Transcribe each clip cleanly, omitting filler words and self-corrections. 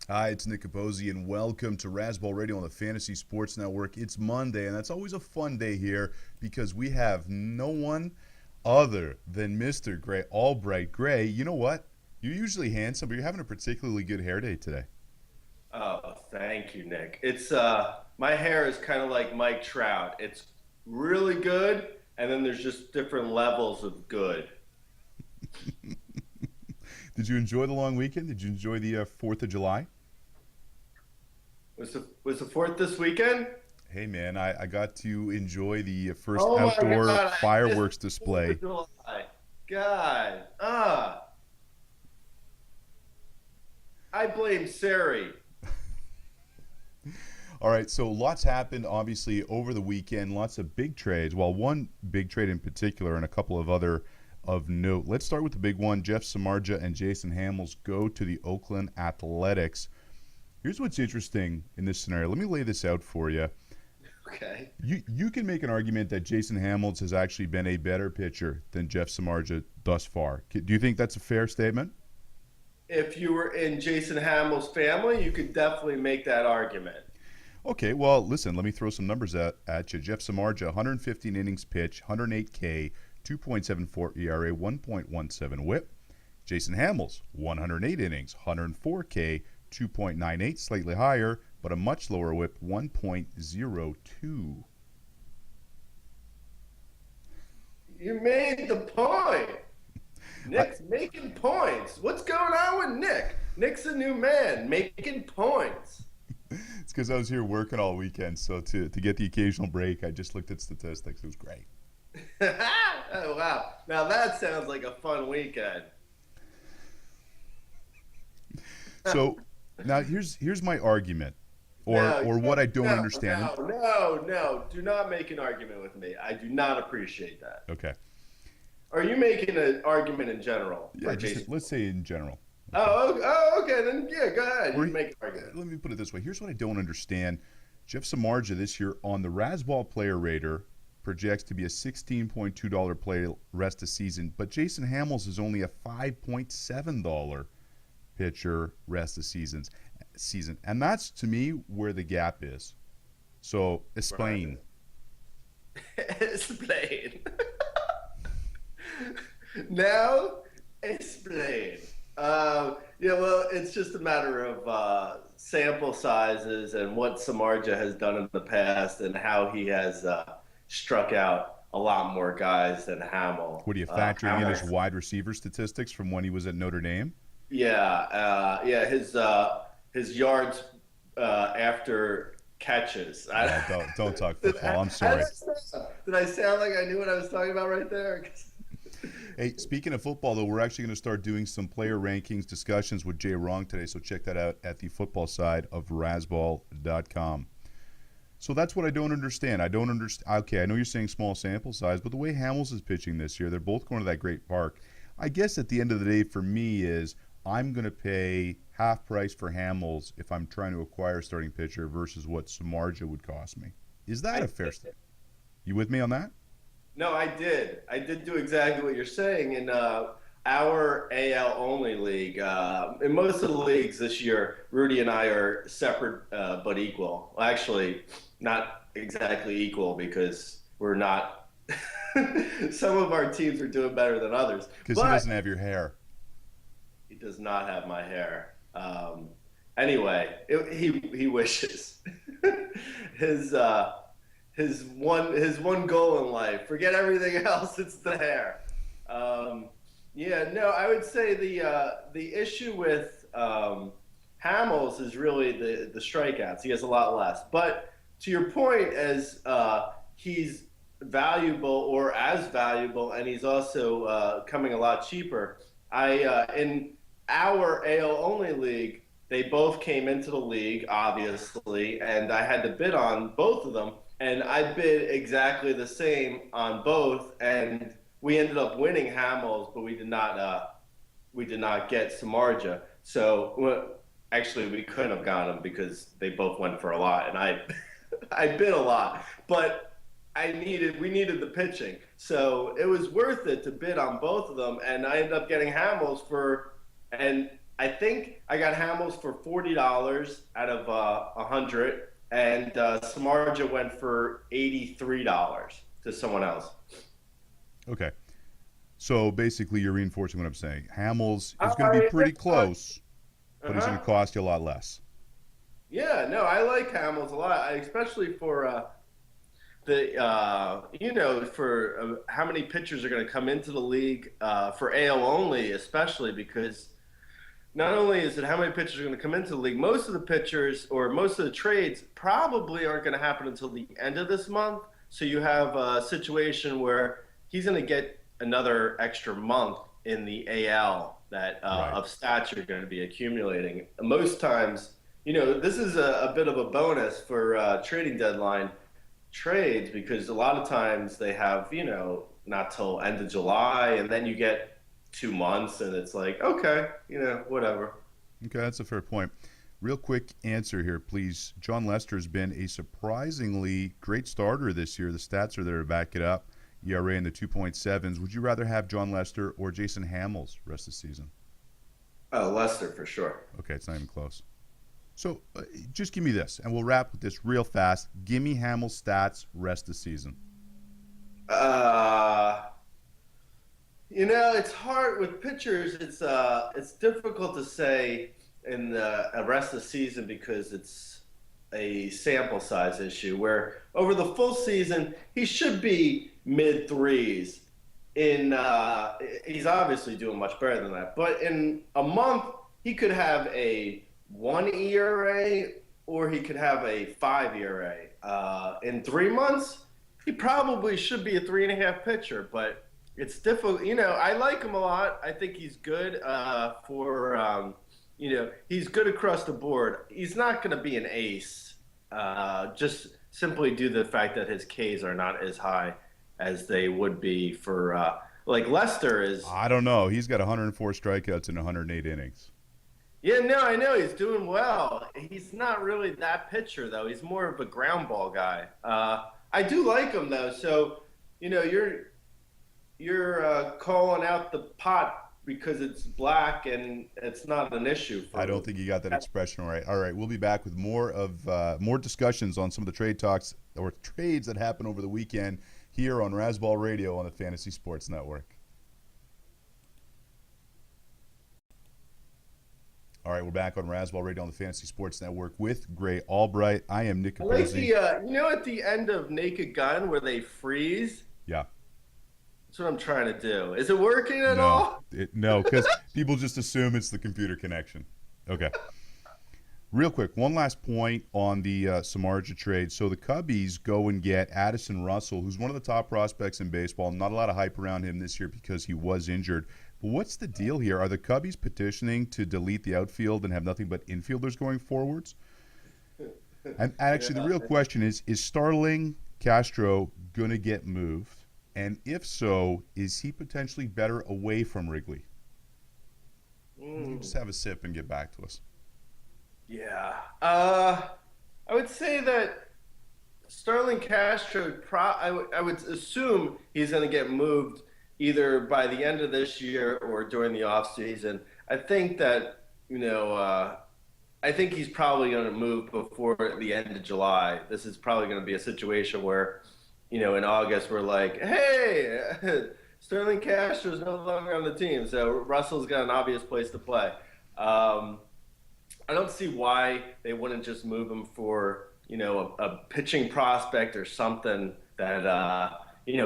Hi, it's Nick Capozzi, and welcome to Razzball Radio on the Fantasy Sports Network. It's Monday, and that's always a fun day here because we have no one other than Mr. Gray Albright. Gray, you know what? You're usually handsome, but you're having a particularly good hair day today. Oh, thank you, Nick. It's my hair is kind of like Mike Trout. It's really good, and then there's just different levels of good. Did you enjoy the long weekend? Did you enjoy the 4th of July? Was the fourth this weekend? Hey, man, I got to enjoy the first Oh my outdoor God, I missed fireworks the Fourth of display. July. God, I blame Siri. All right, so lots happened obviously over the weekend. Lots of big trades. Well, one big trade in particular, and a couple of other of note. Let's start with the big one. Jeff Samardzija and Jason Hamels go to the Oakland Athletics. Here's what's interesting in this scenario. Let me lay this out for you. Okay. You can make an argument that Jason Hamels has actually been a better pitcher than Jeff Samardzija thus far. Do you think that's a fair statement? If you were in Jason Hamill's family, you could definitely make that argument. Okay, well, listen, let me throw some numbers at you. Jeff Samardzija, 115 innings pitched, 108 K, 2.74 ERA, 1.17 whip. Jason Hamels, 108 innings, 104 K, 2.98, slightly higher, but a much lower whip, 1.02. You made the point. I, Nick's making points. What's going on with Nick? Nick's a new man making points. it's because I was here working all weekend, so to get the occasional break, I just looked at statistics. It was great. Oh, wow. Now that sounds like a fun weekend. So now here's my argument, No, or what I don't no, understand. no. Do not make an argument with me. I do not appreciate that. Okay, Are you making an argument in general yeah, for just Jason? let's say in general. Okay. Oh, okay. Then yeah, go ahead. You Or can make an argument. let me put it this way. Here's what I don't understand. Jeff Samardzija this year on the Razzball Player Rater projects to be a $16.2 play rest of season, but Jason Hamels is only a $5.7 pitcher rest of season, and that's to me where the gap is. So explain. Right. Explain. Now, explain. Yeah, well, it's just a matter of sample sizes and what Samardzija has done in the past and how he has struck out a lot more guys than Hamill. What are you factoring in his wide receiver statistics from when he was at Notre Dame? Yeah, yeah, his yards after catches. Don't talk Did football. I'm I, sorry. did I sound like I knew what I was talking about right there? Hey, speaking of football, though, we're actually going to start doing some player rankings discussions with Jay Wrong today, so check that out at the football side of Razzball.com. So that's what I don't understand. I don't understand. Okay, I know you're saying small sample size, but the way Hamels is pitching this year, they're both going to that great park. I guess at the end of the day, for me, is I'm going to pay half price for Hamels if I'm trying to acquire a starting pitcher versus what Samardzija would cost me. Is that I a fair statement? You with me on that? No, I did. I did do exactly what you're saying in our AL only league. In most of the leagues this year, Rudy and I are separate but equal. Well, actually, not exactly equal because we're not. Some of our teams are doing better than others, Because he but doesn't have your hair. he does not have my hair. Anyway, he wishes his. His one goal in life. Forget everything else. It's the hair. Yeah, no, I would say the issue with Hamels is really the strikeouts. He has a lot less. But to your point, as he's valuable or as valuable, and he's also coming a lot cheaper. In our AL only league, they both came into the league, obviously, and I had to bid on both of them, and I bid exactly the same on both, and we ended up winning Hamels, but we did not get Samardzija. So well, actually, we couldn't have gotten him because they both went for a lot, and I I bid a lot, but we needed the pitching, so it was worth it to bid on both of them, and I ended up getting Hamels for and I think I got Hamels for $40 out of 100, and Samardzija went for $83 to someone else. Okay. So basically, you're reinforcing what I'm saying. Hamels is All going to be right. pretty close, but he's going to Uh-huh. cost you a lot less. Yeah, no, I like Hamels a lot, especially for for how many pitchers are going to come into the league for AL only, especially because not only is it how many pitchers are going to come into the league, most of the pitchers or most of the trades probably aren't going to happen until the end of this month. So you have a situation where he's going to get another extra month in the AL that Right. of stats you're going to be accumulating. Most times, this is a bit of a bonus for trading deadline trades because a lot of times they have, not till end of July, and then you get 2 months, and it's like, okay, whatever. Okay, that's a fair point. Real quick answer here, please. John Lester's been a surprisingly great starter this year. The stats are there to back it up. ERA in the 2.7s. Would you rather have John Lester or Jason Hamels rest of the season? Oh, Lester for sure. Okay, it's not even close. So just give me this, and we'll wrap with this real fast. Give me Hamels stats rest of the season. Uh, it's hard with pitchers. It's difficult to say in the rest of the season because it's a sample size issue. Where over the full season he should be mid threes. He's obviously doing much better than that. But in a month he could have a 1 ERA or he could have a 5 ERA. In 3 months he probably should be a 3.5 pitcher, but it's difficult. I like him a lot. I think he's good he's good across the board. He's not going to be an ace, just simply due to the fact that his Ks are not as high as they would be for, like Lester is. I don't know. He's got 104 strikeouts in 108 innings. Yeah, no, I know he's doing well. He's not really that pitcher though. He's more of a ground ball guy. I do like him though. So, you're calling out the pot because it's black and it's not an issue I for. don't think you got that expression right. All right, we'll be back with more discussions on some of the trade talks or trades that happened over the weekend here on Razzball Radio on the Fantasy Sports Network. All right, we're back on Razzball Radio on the Fantasy Sports Network with Gray Albright. I am Nick I like Capozzi. at the end of Naked Gun where they freeze. Yeah, That's what I'm trying to do. Is it working at no, all? no, because people just assume it's the computer connection. Okay. Real quick, one last point on the Samardzija trade. So the Cubbies go and get Addison Russell, who's one of the top prospects in baseball. Not a lot of hype around him this year because he was injured. But what's the deal here? Are the Cubbies petitioning to delete the outfield and have nothing but infielders going forwards? And actually, the Yeah. real question is Starling Castro going to get moved? And if so, is he potentially better away from Wrigley? You just Mm, have a sip and get back to us. yeah. I would say that Sterling Castro. I would assume he's going to get moved either by the end of this year or during the off season. I think that I think he's probably going to move before the end of July. This is probably going to be a situation where, in August we're like, hey, Sterling Castro is no longer on the team, so Russell's got an obvious place to play. Um, I don't see why they wouldn't just move him for a pitching prospect or something that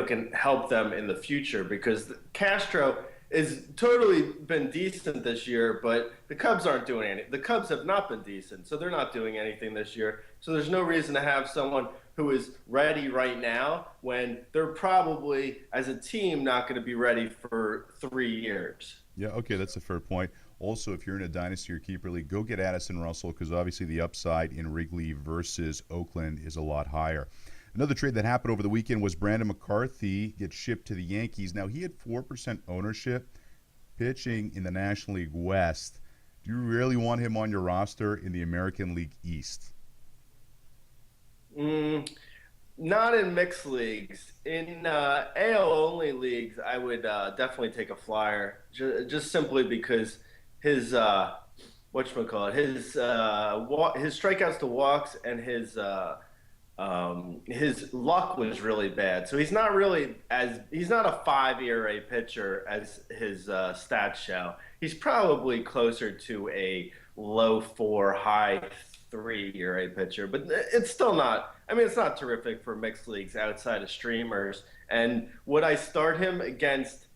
can help them in the future because Castro has totally been decent this year, but the Cubs aren't doing anything. The Cubs have not been decent, so they're not doing anything this year. So there's no reason to have someone who is ready right now when they're probably, as a team, not going to be ready for 3 years. Yeah, okay, that's a fair point. Also, if you're in a dynasty or keeper league, go get Addison Russell because obviously the upside in Wrigley versus Oakland is a lot higher. Another trade that happened over the weekend was Brandon McCarthy gets shipped to the Yankees. Now, he had 4% ownership pitching in the National League West. Do you really want him on your roster in the American League East? Mm, Not in mixed leagues. In AL only leagues, I would definitely take a flyer, just simply because his whatchamacallit, his strikeouts to walks and his luck was really bad. So he's not a 5 ERA pitcher as his stats show. He's probably closer to a low four, high 3 ERA pitcher, but it's still not. I mean, it's not terrific for mixed leagues outside of streamers. And would I start him against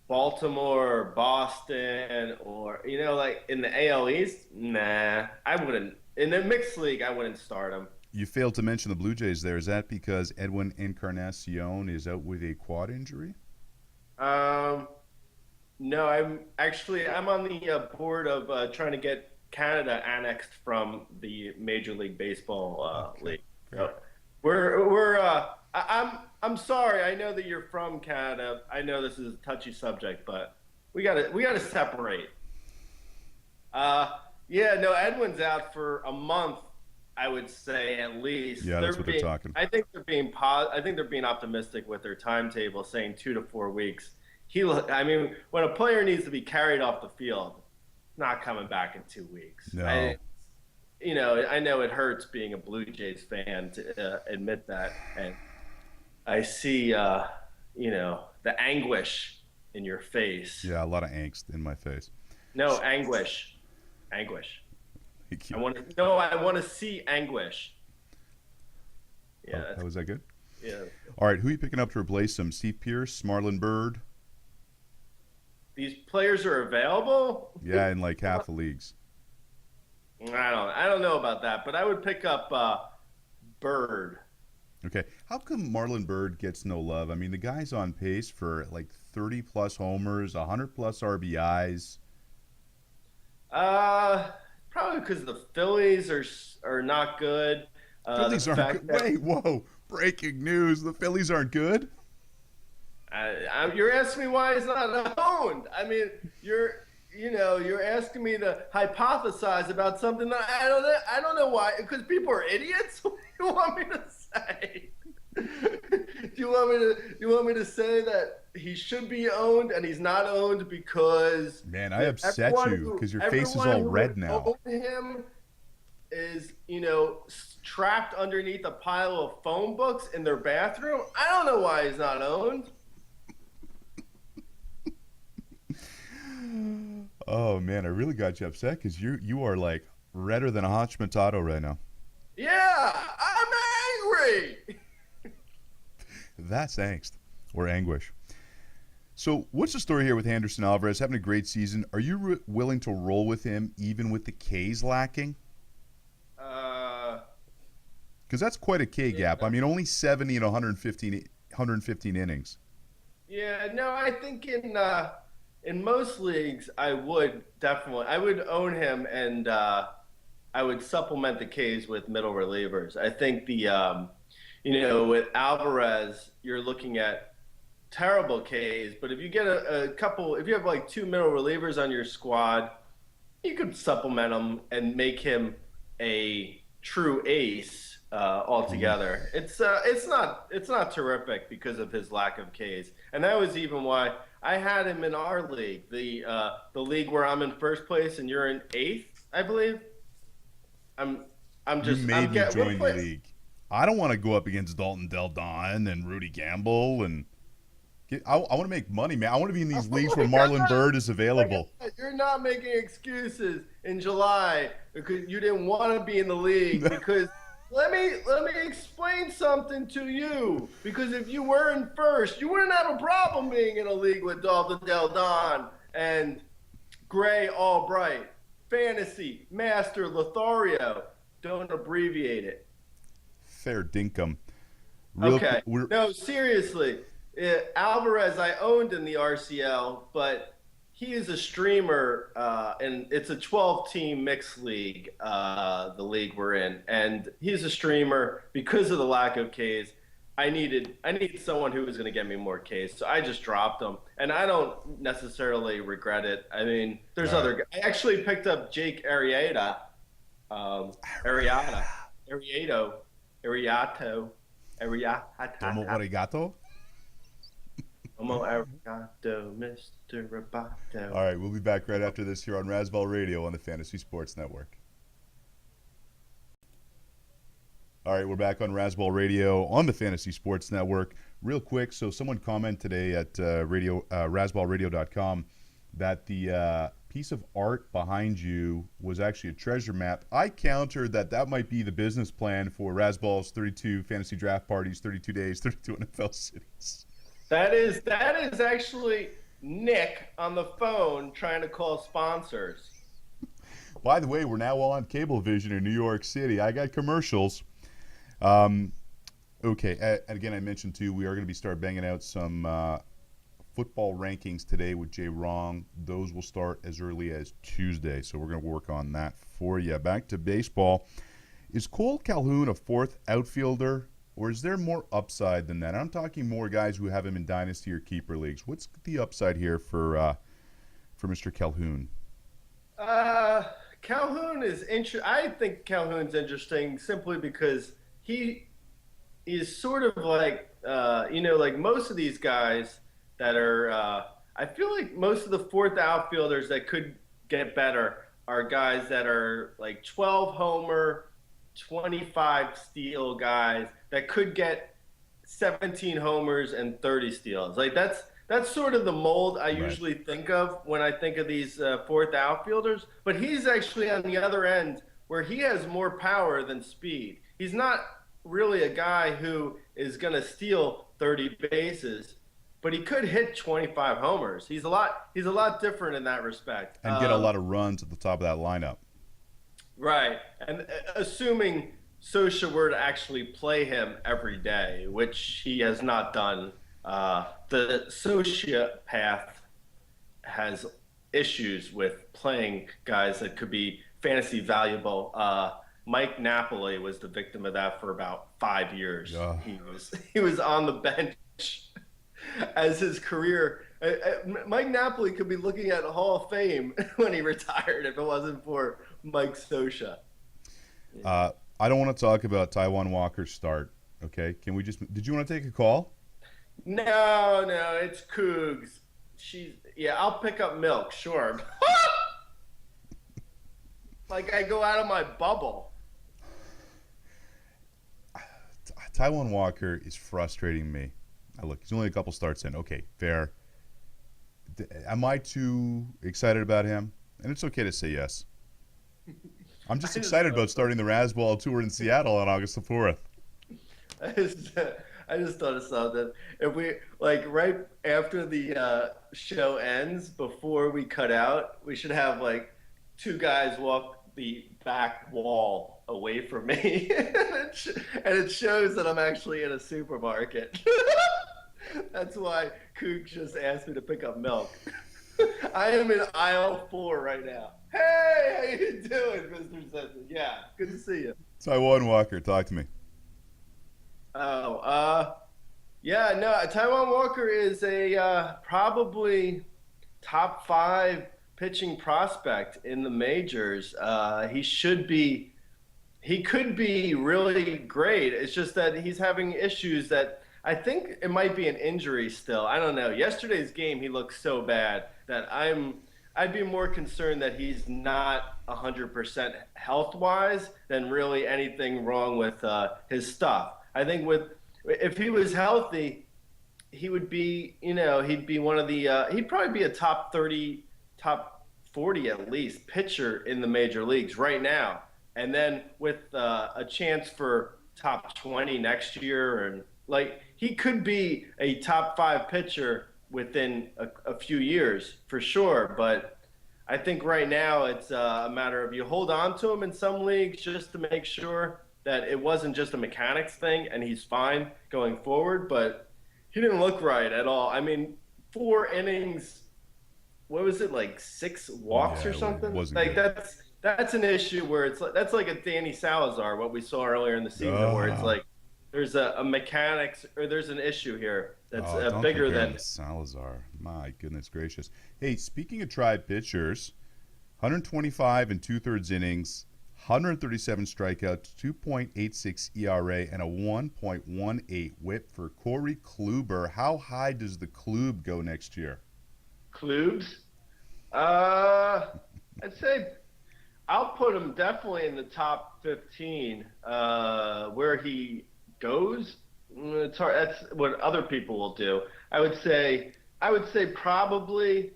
Baltimore or Boston or like in the AL East? Nah, I wouldn't. In the mixed league, I wouldn't start him. You failed to mention the Blue Jays there. Is that because Edwin Encarnacion is out with a quad injury? Um, no, I'm on the board of trying to get Canada annexed from the Major League Baseball Okay, league. great. So I'm sorry. I know that you're from Canada. I know this is a touchy subject, but we gotta separate. Yeah, no, Edwin's out for a month. I would say at least. Yeah, that's what they're talking. I think they're being optimistic with their timetable, saying 2 to 4 weeks. I mean, when a player needs to be carried off the field, not coming back in 2 weeks. No. I know it hurts being a Blue Jays fan to admit that, and I see, the anguish in your face. Yeah, a lot of angst in my face. No, anguish. Anguish. Thank you. I want to see anguish. Yeah. Oh, was that good? Yeah. All right, who are you picking up to replace him? Steve Pearce, Marlon Byrd? These players are available? Yeah, in like half the leagues. I don't know about that, but I would pick up Bird. Okay, how come Marlon Byrd gets no love? I mean, the guy's on pace for like 30 plus homers, 100 plus RBIs. Probably because the Phillies are not good. Phillies aren't good. Wait, whoa! Breaking news: the Phillies aren't good. You're asking me why he's not owned. I mean, you're asking me to hypothesize about something that I don't know why. Because people are idiots. What do you want me to say? Do you want me to say that he should be owned and he's not owned because Man, I upset you because your face is all red now. Own him is trapped underneath a pile of phone books in their bathroom. I don't know why he's not owned. Oh man, I really got you upset because you are like redder than a hot potato right now. Yeah, I'm angry. That's angst or anguish. So, what's the story here with Anderson Alvarez having a great season? Are you willing to roll with him even with the K's lacking? Because that's quite a K gap. I mean, only 70 and 115 innings. Yeah, no, I think in most leagues I would own him and I would supplement the K's with middle relievers. I think with Alvarez, you're looking at terrible Ks, but if you get if you have like 2 middle relievers on your squad, you could supplement them and make him a true ace altogether. It's not terrific because of his lack of Ks, and that was even why I had him in our league, the league where I'm in first place and you're in 8th, I believe. You made me join the league. I don't want to go up against Dalton Del Don and Rudy Gamble and I want to make money, man. I want to be in these leagues where Marlon Byrd is available. You're not making excuses in July because you didn't want to be in the league. Because let me explain something to you. Because if you were in first, you wouldn't have a problem being in a league with Dalton Del Don and Gray Albright, Fantasy Master Lothario. Don't abbreviate it. Fair dinkum. Okay. No, seriously. Alvarez I owned in the RCL, but he is a streamer, and it's a 12-team mixed league, the league we're in, and he's a streamer because of the lack of Ks. I needed someone who was going to get me more Ks, so I just dropped him, and I don't necessarily regret it. I mean, there's other guys. I actually picked up Jake Arrieta, Arriato. Tomo arigato? Como arigato, Mr. Roboto. All right, we'll be back right after this here on Razzball Radio on the Fantasy Sports Network. All right, we're back on Razzball Radio on the Fantasy Sports Network. Real quick, so someone commented today at razzballradio.com that the piece of art behind you was actually a treasure map. I countered that might be the business plan for Razzball's 32 fantasy draft parties, 32 days, 32 NFL cities. That is actually Nick on the phone trying to call sponsors. By the way, we're now on Cablevision in New York City. I got commercials. Okay, and again, I mentioned too, we are going to start banging out some football rankings today with Jay Wrong. Those will start as early as Tuesday, so we're going to work on that for you. Back to baseball. Is Cole Calhoun a fourth outfielder, or is there more upside than that? I'm talking more guys who have him in dynasty or keeper leagues. What's the upside here for Mr. Calhoun? Calhoun is interesting. I think Calhoun's interesting simply because he is sort of like, like most of these guys that are, I feel like most of the fourth outfielders that could get better are guys that are like 12 homer, 25 steal guys that could get 17 homers and 30 steals. Like that's sort of the mold I usually think of when I think of these fourth outfielders. But he's actually on the other end where he has more power than speed. He's not really a guy who is going to steal 30 bases, but he could hit 25 homers. He's a lot different in that respect. And get a lot of runs at the top of that lineup. Right. And assuming Scioscia were to actually play him every day, which he has not done, the Scioscia path has issues with playing guys that could be fantasy valuable. Mike Napoli was the victim of that for about 5 years. He was on the bench as his career. Mike Napoli could be looking at Hall of Fame when he retired if it wasn't for Mike Scioscia. I don't want to talk about Taijuan Walker's start. Okay, can we just? Did you want to take a call? No, it's Cougs. I'll pick up milk, sure. Like I go out of my bubble. Taijuan Walker is frustrating me. Look, he's only a couple starts in. Okay, fair. Am I too excited about him? And it's okay to say yes. I'm just excited about starting the Razzball tour in Seattle on August the 4th. I just thought of something. If we, like, right after the show ends, before we cut out, we should have, like, two guys walk the back wall away from me. And it shows that I'm actually in a supermarket. That's why Cook just asked me to pick up milk. I am in aisle 4 right now. Hey, how you doing, Mr. Simpson? Yeah, good to see you. Taijuan Walker, talk to me. Taijuan Walker is a probably top 5 pitching prospect in the majors. He could be really great. It's just that he's having issues that I think it might be an injury still. I don't know. Yesterday's game, he looked so bad that I'd be more concerned that he's not 100% health-wise than really anything wrong with his stuff. I think if he was healthy, he would be, he'd be one of the he'd probably be a top 30, top 40 at least pitcher in the major leagues right now. And then with a chance for top 20 next year, and like he could be a top 5 pitcher within a few years for sure. But I think right now it's a matter of you hold on to him in some leagues just to make sure that it wasn't just a mechanics thing and he's fine going forward. But he didn't look right at all. I mean, 4 innings, what was it, like 6 walks or something? Like good. That's an issue where it's like, that's like a Danny Salazar, what we saw earlier in the season, where it's like there's a mechanics or there's an issue here that's bigger than Salazar. My goodness gracious! Hey, speaking of tried pitchers, 125 and 2/3 innings, 137 strikeouts, 2.86 ERA, and a 1.18 WHIP for Corey Kluber. How high does the Klub go next year? Klubs? I'd say I'll put him definitely in the top 15. Where he goes, it's hard. That's what other people will do. I would say probably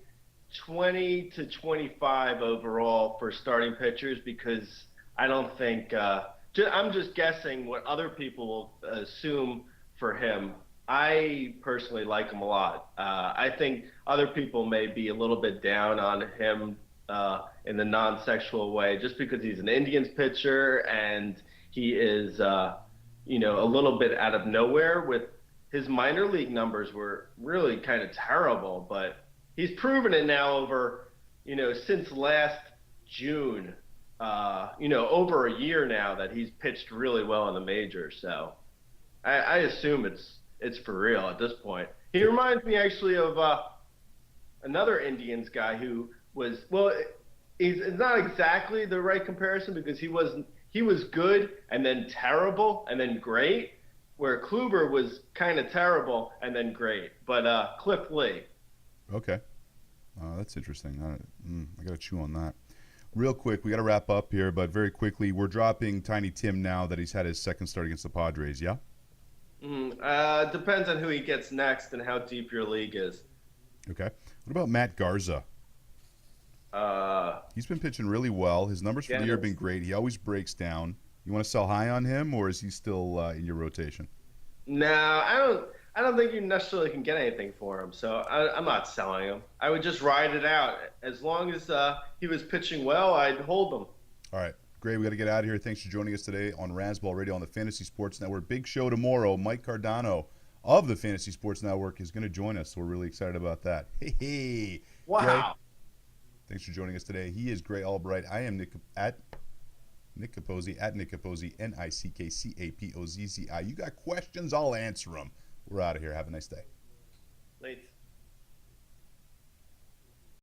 20 to 25 overall for starting pitchers because I don't think I'm just guessing what other people will assume for him. I personally like him a lot. I think other people may be a little bit down on him in the non-sexual way just because he's an Indians pitcher and he is, a little bit out of nowhere with his minor league numbers were really kind of terrible, but he's proven it now over, since last June, over a year now that he's pitched really well in the majors. So I assume it's for real at this point. He reminds me actually of another Indians guy who was it's not exactly the right comparison because he was good and then terrible and then great, where Kluber was kind of terrible and then great. But Cliff Lee. Okay. That's interesting. I got to chew on that. Real quick, we got to wrap up here, but very quickly, we're dropping Tiny Tim now that he's had his second start against the Padres, yeah? Depends on who he gets next and how deep your league is. Okay. What about Matt Garza? He's been pitching really well. His numbers for the year have been great. He always breaks down. You want to sell high on him, or is he still in your rotation? No, I don't think you necessarily can get anything for him, so I'm not selling him. I would just ride it out. As long as he was pitching well, I'd hold him. All right. Great. We got to get out of here. Thanks for joining us today on Razzball Radio on the Fantasy Sports Network. Big show tomorrow. Mike Cardano of the Fantasy Sports Network is going to join us, so we're really excited about that. Hey. Wow. Gray, thanks for joining us today. He is Gray Albright. I am Nick Capozzi, at Nick Capozzi, NickCapozzi. You got questions, I'll answer them. We're out of here. Have a nice day.